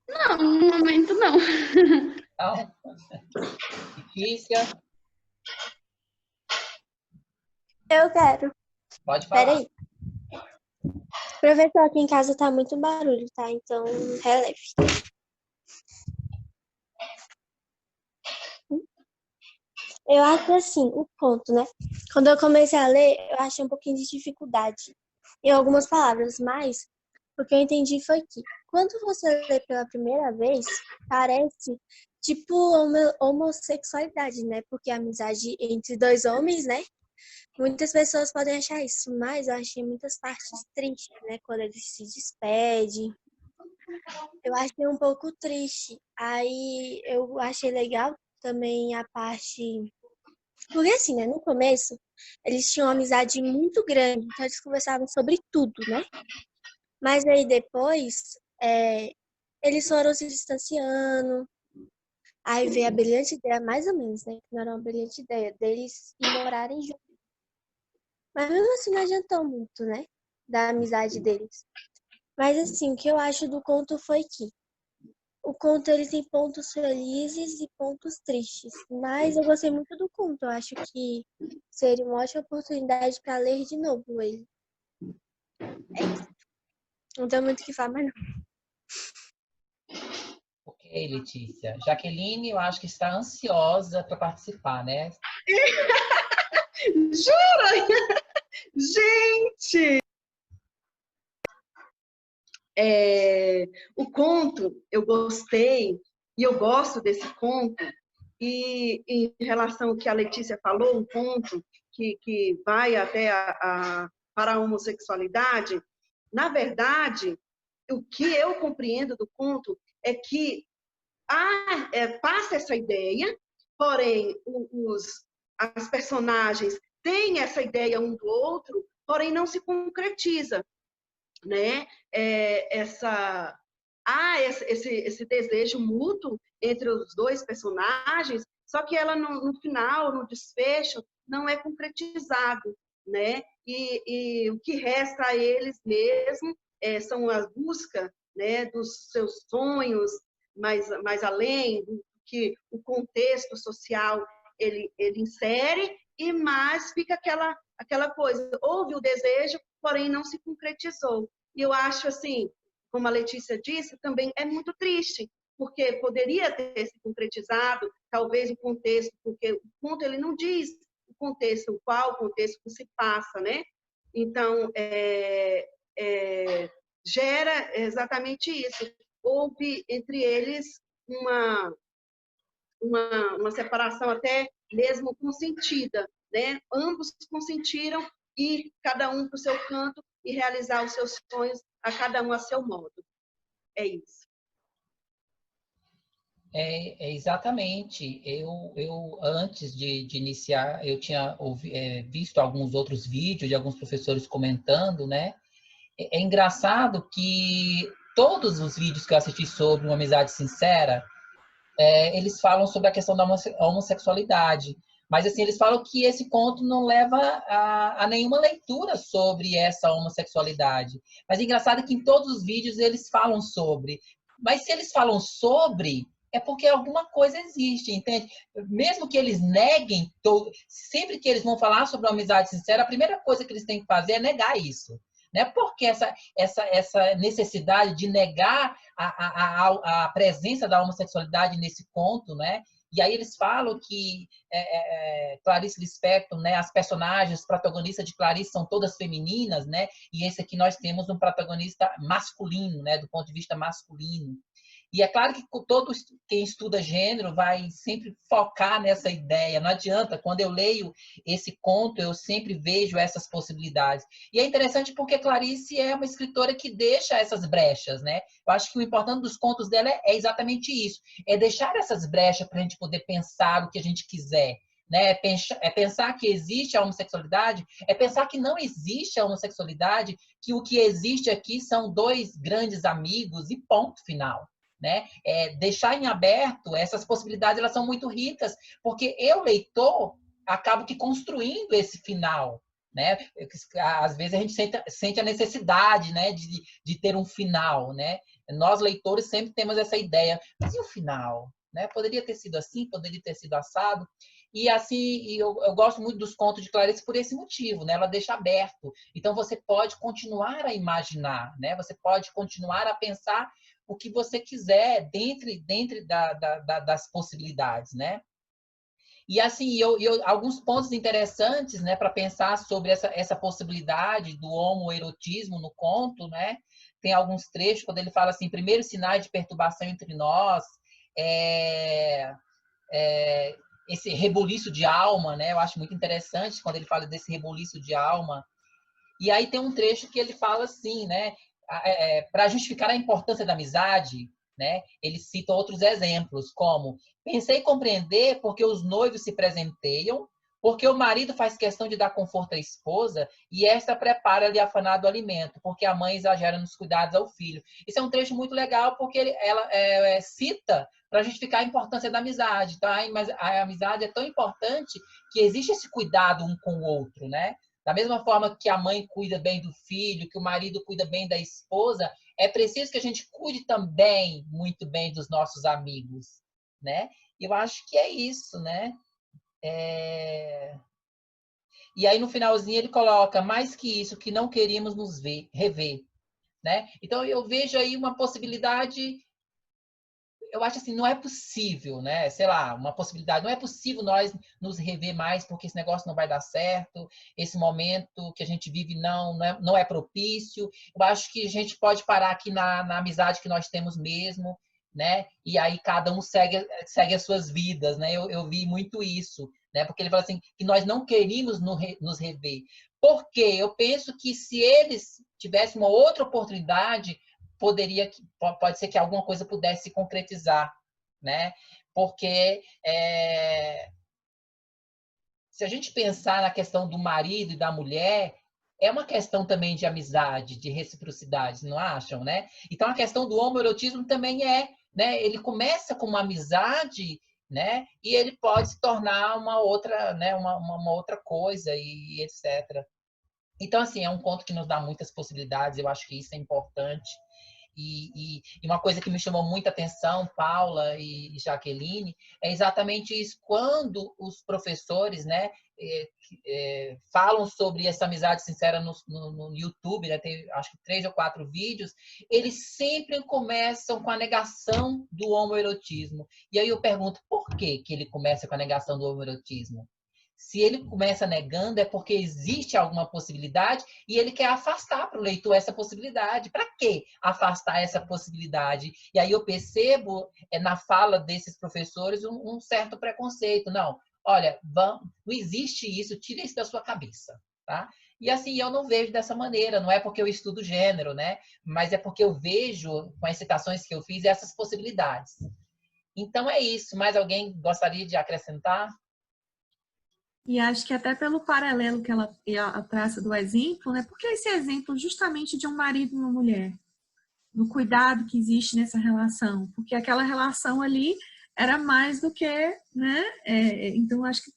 Não, no momento não. Não? Letícia, Eu quero. pode falar. Peraí. Professor, aqui em casa tá muito barulho, tá? Então, releve. Eu acho assim, o ponto, né? Quando eu comecei a ler, eu achei um pouquinho de dificuldade em algumas palavras, mas o que eu entendi foi que quando você lê pela primeira vez, parece tipo homossexualidade, né? Porque a amizade entre dois homens, né? Muitas pessoas podem achar isso, mas eu achei muitas partes tristes, né? Quando ele se despede. Eu achei um pouco triste. Aí eu achei legal também a parte. Porque assim, né? No começo, eles tinham uma amizade muito grande, então eles conversavam sobre tudo, né? Mas aí depois, eles foram se distanciando. Aí veio a brilhante ideia, mais ou menos, né? Que não era uma brilhante ideia, deles ir morarem juntos. Mas mesmo assim não adiantou muito, né? Da amizade deles. Mas assim, o que eu acho do conto foi que o conto ele tem pontos felizes e pontos tristes. Mas eu gostei muito do conto. Eu acho que seria uma ótima oportunidade para ler de novo ele. É isso. Não tem muito o que falar, mas não. Ok, Letícia. Jaqueline, eu acho que está ansiosa para participar, né? Jura? Gente! O conto, eu gostei, e eu gosto desse conto, e em relação ao que a Letícia falou, um conto que vai até para a homossexualidade, na verdade, o que eu compreendo do conto é que passa essa ideia, porém, as personagens têm essa ideia um do outro, porém não se concretiza, né? Esse desejo mútuo entre os dois personagens, só que ela no final, no desfecho, não é concretizado, né? E o que resta a eles mesmo são a busca, né, dos seus sonhos, mais além do que o contexto social ele insere, e mais fica aquela coisa, houve o desejo, porém não se concretizou. E eu acho assim, como a Letícia disse, também é muito triste, porque poderia ter se concretizado, talvez o contexto, porque o conto ele não diz o contexto, qual contexto que se passa, né? Então, gera exatamente isso. Houve entre eles uma separação até mesmo consentida, né? Ambos consentiram ir cada um para o seu canto e realizar os seus sonhos, a cada um a seu modo. É isso. Exatamente. Eu antes de iniciar, eu tinha visto alguns outros vídeos de alguns professores comentando, né? É engraçado que todos os vídeos que eu assisti sobre uma amizade sincera, eles falam sobre a questão da homossexualidade. Mas, assim, eles falam que esse conto não leva a nenhuma leitura sobre essa homossexualidade. Mas é engraçado que em todos os vídeos eles falam sobre. Mas se eles falam sobre, é porque alguma coisa existe, entende? Mesmo que eles neguem, sempre que eles vão falar sobre uma amizade sincera, a primeira coisa que eles têm que fazer é negar isso. Né? Porque essa necessidade de negar a presença da homossexualidade nesse conto, né? E aí eles falam que Clarice Lispector, né? As personagens, os protagonistas de Clarice são todas femininas, né? E esse aqui nós temos um protagonista masculino, né? Do ponto de vista masculino. E é claro que todo quem estuda gênero vai sempre focar nessa ideia. Não adianta, quando eu leio esse conto, eu sempre vejo essas possibilidades. E é interessante porque Clarice é uma escritora que deixa essas brechas, né? Eu acho que o importante dos contos dela é exatamente isso. É deixar essas brechas para a gente poder pensar o que a gente quiser. Né? É pensar que existe a homossexualidade, é pensar que não existe a homossexualidade, que o que existe aqui são dois grandes amigos e ponto final. Né? Deixar em aberto essas possibilidades, elas são muito ricas, porque eu, leitor, acabo que construindo esse final. Né? Às vezes a gente sente a necessidade, né, de ter um final. Né? Nós, leitores, sempre temos essa ideia, mas e o final? Né? Poderia ter sido assim, poderia ter sido assado. E assim, eu gosto muito dos contos de Clarice por esse motivo, né? Ela deixa aberto. Então você pode continuar a imaginar, né? Você pode continuar a pensar o que você quiser dentro das possibilidades, né? E assim, alguns pontos interessantes, né, para pensar sobre essa possibilidade do homoerotismo no conto, né? Tem alguns trechos quando ele fala assim: primeiros sinais de perturbação entre nós, esse rebuliço de alma, né? Eu acho muito interessante quando ele fala desse rebuliço de alma. E aí tem um trecho que ele fala assim, né? Para justificar a importância da amizade, né? Ele cita outros exemplos, como: pensei compreender porque os noivos se presenteiam, porque o marido faz questão de dar conforto à esposa e esta prepara-lhe afanado alimento, porque a mãe exagera nos cuidados ao filho. Isso é um trecho muito legal porque ela cita para justificar a importância da amizade. Tá? Mas a amizade é tão importante que existe esse cuidado um com o outro, né? Da mesma forma que a mãe cuida bem do filho, que o marido cuida bem da esposa, é preciso que a gente cuide também muito bem dos nossos amigos, né? Eu acho que é isso, né? E aí no finalzinho ele coloca: mais que isso, que não queríamos nos rever, né? Então eu vejo aí uma possibilidade. Eu acho assim, não é possível, né? Sei lá, uma possibilidade. Não é possível nós nos rever mais porque esse negócio não vai dar certo. Esse momento que a gente vive não é propício. Eu acho que a gente pode parar aqui na amizade que nós temos mesmo, né? E aí cada um segue as suas vidas, né? Eu vi muito isso, né? Porque ele fala assim, que nós não queríamos nos rever. Por quê? Eu penso que se eles tivessem uma outra oportunidade, pode ser que alguma coisa pudesse se concretizar, né? Porque se a gente pensar na questão do marido e da mulher, é uma questão também de amizade, de reciprocidade, não acham, né? Então a questão do homoerotismo também né? Ele começa com uma amizade, né? E ele pode se tornar uma outra, né? Uma outra coisa e etc. Então, assim, é um conto que nos dá muitas possibilidades, eu acho que isso é importante. E uma coisa que me chamou muita atenção, Paula e Jaqueline, é exatamente isso. Quando os professores, né, falam sobre essa amizade sincera no YouTube, né, tem acho que 3 ou 4 vídeos, eles sempre começam com a negação do homoerotismo. E aí eu pergunto, por que ele começa com a negação do homoerotismo? Se ele começa negando, é porque existe alguma possibilidade e ele quer afastar para o leitor essa possibilidade. Para que afastar essa possibilidade? E aí eu percebo na fala desses professores um certo preconceito. Não, olha, não existe isso, tira isso da sua cabeça. Tá? E assim, eu não vejo dessa maneira, não é porque eu estudo gênero, né? Mas é porque eu vejo, com as citações que eu fiz, essas possibilidades. Então é isso. Mais alguém gostaria de acrescentar? E acho que até pelo paralelo que ela traça do exemplo, né? Porque esse exemplo justamente de um marido e uma mulher, no cuidado que existe nessa relação, porque aquela relação ali era mais do que, né? Então acho que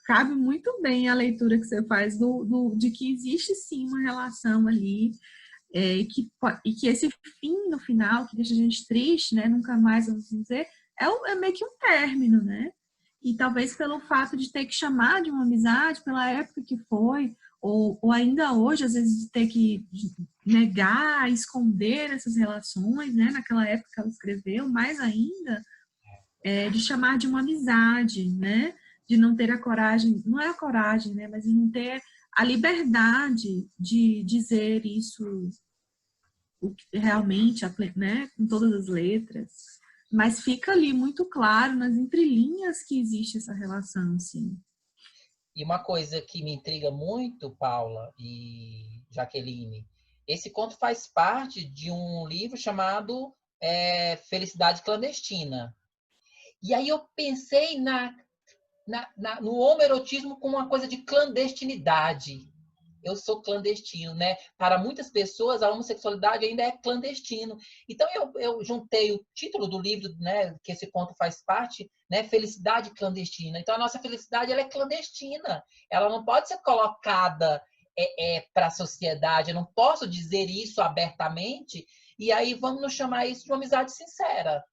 cabe muito bem a leitura que você faz de que existe sim uma relação ali e que esse fim no final, que deixa a gente triste, né? Nunca mais vamos dizer, é meio que um término, né? E talvez pelo fato de ter que chamar de uma amizade, pela época que foi, ou ainda hoje, às vezes, de ter que negar, esconder essas relações, né? Naquela época que ela escreveu, mais ainda, de chamar de uma amizade, né? De não ter a coragem, não é a coragem, né? Mas de não ter a liberdade de dizer isso realmente, né? Com todas as letras. Mas fica ali muito claro nas entrelinhas que existe essa relação, sim. E uma coisa que me intriga muito, Paula e Jaqueline, esse conto faz parte de um livro chamado Felicidade Clandestina. E aí eu pensei no homoerotismo como uma coisa de clandestinidade. Eu sou clandestino, né? Para muitas pessoas, a homossexualidade ainda é clandestino. Então, eu juntei o título do livro, né, que esse conto faz parte, né, Felicidade Clandestina. Então, a nossa felicidade ela é clandestina. Ela não pode ser colocada para a sociedade. Eu não posso dizer isso abertamente. E aí, vamos nos chamar isso de uma amizade sincera.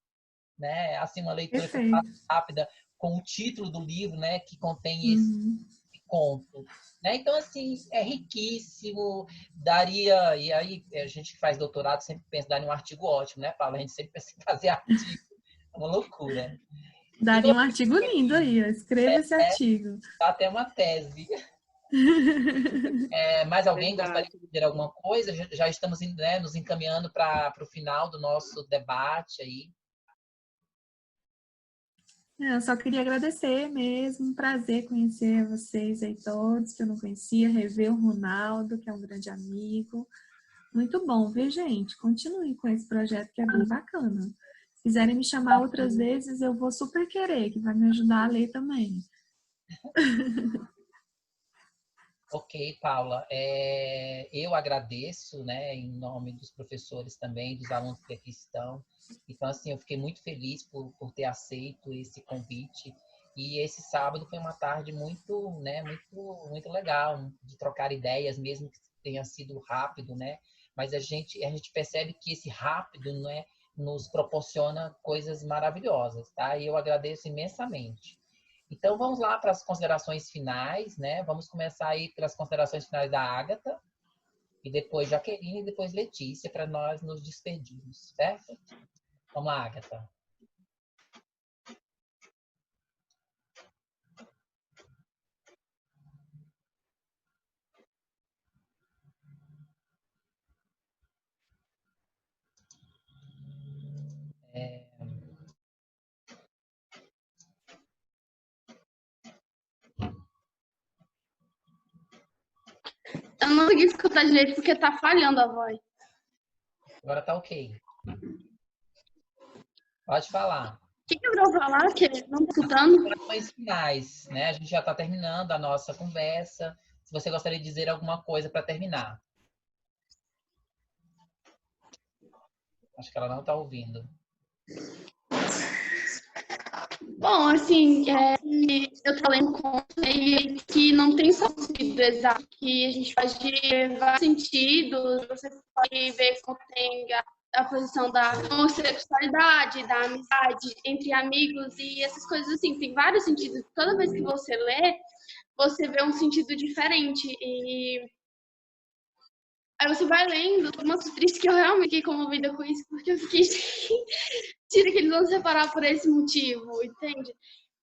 Né? Assim, uma leitura que eu faço rápida com o título do livro, né, que contém esse conto. Né? Então, assim, é riquíssimo, daria... E aí, a gente que faz doutorado sempre pensa, daria um artigo ótimo, né, Paula? A gente sempre pensa em fazer artigo. É uma loucura. Daria um artigo lindo aí, escreva esse artigo. Dá até uma tese. Mais alguém gostaria de dizer alguma coisa? Já estamos né, nos encaminhando para o final do nosso debate aí. Eu só queria agradecer mesmo, um prazer conhecer vocês aí todos, que eu não conhecia, rever o Ronaldo, que é um grande amigo. Muito bom, viu, gente? Continue com esse projeto que é bem bacana. Se quiserem me chamar outras vezes, eu vou super querer, que vai me ajudar a ler também. Ok, Paula. Eu agradeço, né, em nome dos professores também, dos alunos que aqui estão. Então, assim, eu fiquei muito feliz por ter aceito esse convite. E esse sábado foi uma tarde muito, né, muito legal, de trocar ideias, mesmo que tenha sido rápido, né? Mas a gente percebe que esse rápido, né, nos proporciona coisas maravilhosas, tá? E eu agradeço imensamente. Então, vamos lá para as considerações finais, né? Vamos começar aí pelas considerações finais da Ágata, e depois Jaqueline, e depois Letícia, para nós nos despedirmos, certo? Vamos lá, Ágata. Eu não consegui escutar direito porque tá falhando a voz. Agora tá ok. Pode falar. O que eu vou falar? Que não tô escutando? Considerações finais, né? A gente já está terminando a nossa conversa. Se você gostaria de dizer alguma coisa para terminar. Acho que ela não está ouvindo. Bom, assim, eu falei em conta que não tem só um sentido exato, que a gente pode ver vários sentidos, você pode ver como tem a posição da homossexualidade, da amizade entre amigos e essas coisas assim, tem vários sentidos. Toda vez que você lê, você vê um sentido diferente e aí você vai lendo, tô muito triste que eu realmente fiquei comovida com isso, porque eu fiquei tira que eles vão se separar por esse motivo, entende?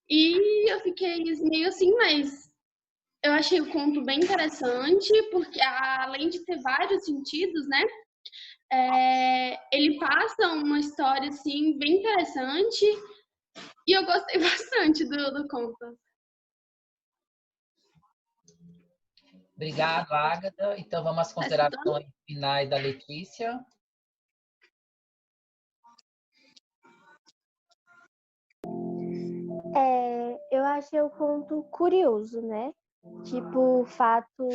E eu fiquei meio assim, mas eu achei o conto bem interessante, porque além de ter vários sentidos, né? Ele passa uma história assim bem interessante e eu gostei bastante do conto. Obrigado, Ágata. Então vamos às considerações finais da Letícia. Eu achei o conto curioso, né? Tipo, o fato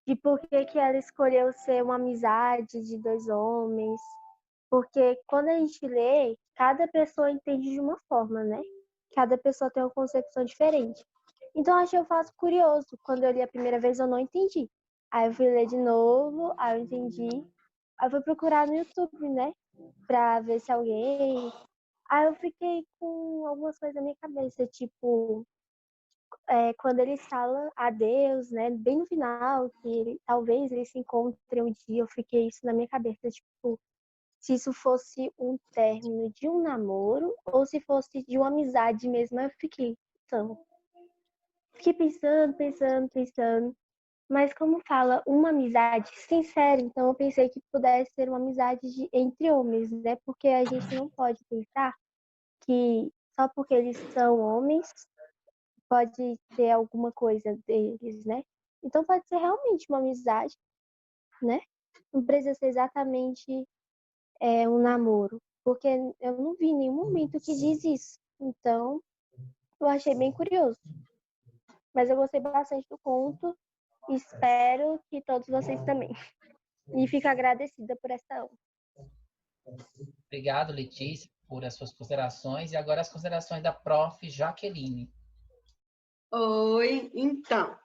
de por que ela escolheu ser uma amizade de dois homens. Porque quando a gente lê, cada pessoa entende de uma forma, né? Cada pessoa tem uma concepção diferente. Então, eu achei o fato curioso. Quando eu li a primeira vez, eu não entendi. Aí eu fui ler de novo, aí eu entendi. Aí eu fui procurar no YouTube, né? Pra ver se alguém... Aí eu fiquei com algumas coisas na minha cabeça, tipo... quando eles falam adeus, né? Bem no final, que talvez eles se encontrem um dia, eu fiquei isso na minha cabeça, tipo... Se isso fosse um término de um namoro ou se fosse de uma amizade mesmo, eu fiquei... Então, fiquei pensando. Mas como fala uma amizade sincera, então eu pensei que pudesse ser uma amizade entre homens, né? Porque a gente não pode pensar que só porque eles são homens pode ter alguma coisa deles, né? Então pode ser realmente uma amizade, né? Não precisa ser exatamente um namoro, porque eu não vi em nenhum momento que diz isso. Então, eu achei bem curioso. Mas eu gostei bastante do conto. Espero que todos vocês também. E fico agradecida por essa aula. Obrigado, Letícia, por as suas considerações. E agora as considerações da prof. Jaqueline. Oi, então,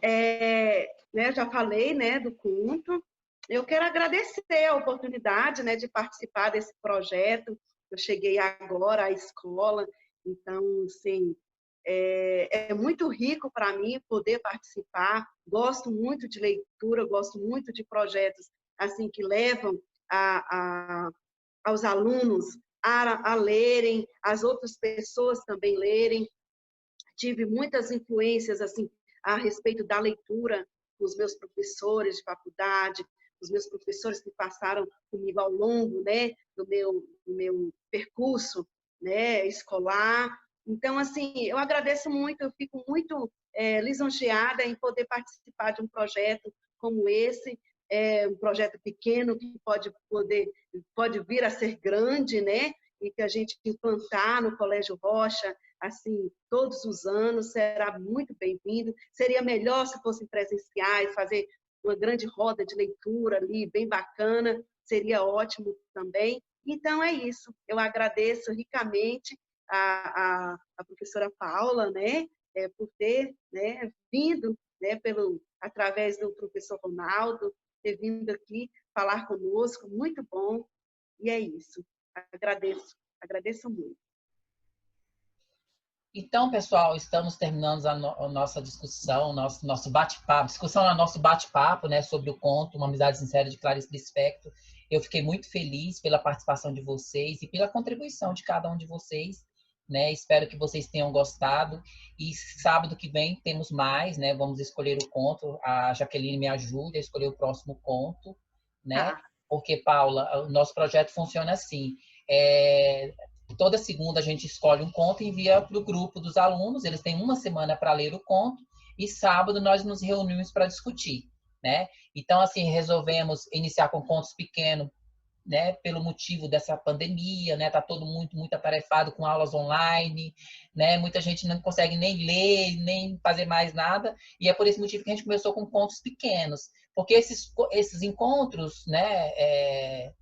eu já falei, né, do conto. Eu quero agradecer a oportunidade, né, de participar desse projeto. Eu cheguei agora à escola, então, assim, é muito rico para mim poder participar. Gosto muito de leitura, gosto muito de projetos assim que levam aos alunos a lerem, as outras pessoas também lerem. Tive muitas influências assim a respeito da leitura com os meus professores de faculdade, os meus professores que passaram comigo ao longo, né, do meu percurso, né, escolar. Então, assim, eu agradeço muito, eu fico muito lisonjeada em poder participar de um projeto como esse, um projeto pequeno que pode vir a ser grande, né? E que a gente implantar no Colégio Rocha, assim, todos os anos, será muito bem-vindo. Seria melhor se fossem presenciais, fazer uma grande roda de leitura ali, bem bacana, seria ótimo também. Então, é isso. Eu agradeço ricamente a professora Paula, né, por ter, né, vindo, né, através do professor Ronaldo, ter vindo aqui falar conosco, muito bom. E é isso. Agradeço muito. Então, pessoal, estamos terminando a nossa discussão, nosso bate-papo. Discussão é nosso bate-papo, né, sobre o conto Uma Amizade Sincera de Clarice Lispector. Eu fiquei muito feliz pela participação de vocês e pela contribuição de cada um de vocês, né? Espero que vocês tenham gostado. E sábado que vem temos mais, né? Vamos escolher o conto. A Jaqueline me ajuda a escolher o próximo conto, né? Porque, Paula, o nosso projeto funciona assim. Toda segunda a gente escolhe um conto e envia para o grupo dos alunos. Eles têm uma semana para ler o conto e sábado nós nos reunimos para discutir, né? Então, assim, resolvemos iniciar com contos pequenos, né? Pelo motivo dessa pandemia, né? Tá todo muito atarefado com aulas online, né? Muita gente não consegue nem ler, nem fazer mais nada. E é por esse motivo que a gente começou com contos pequenos. Porque esses encontros, né?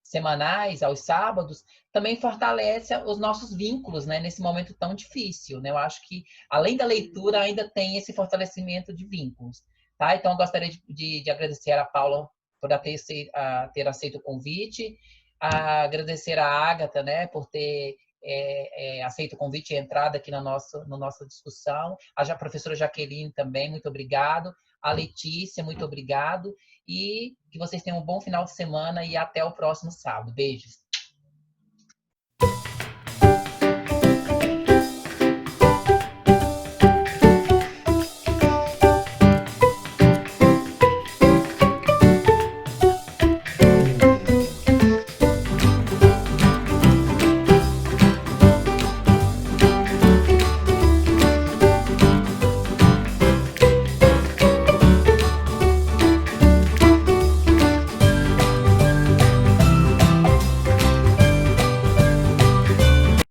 Semanais, aos sábados, também fortalece os nossos vínculos, né, nesse momento tão difícil, né? Eu acho que, além da leitura, ainda tem esse fortalecimento de vínculos, tá? Então, eu gostaria de agradecer a Paula por ter aceito o convite, agradecer a Ágata, né, por ter aceito o convite e entrado aqui na nossa discussão, a professora Jaqueline também, muito obrigado, a Letícia, muito obrigado, e que vocês tenham um bom final de semana e até o próximo sábado. Beijos!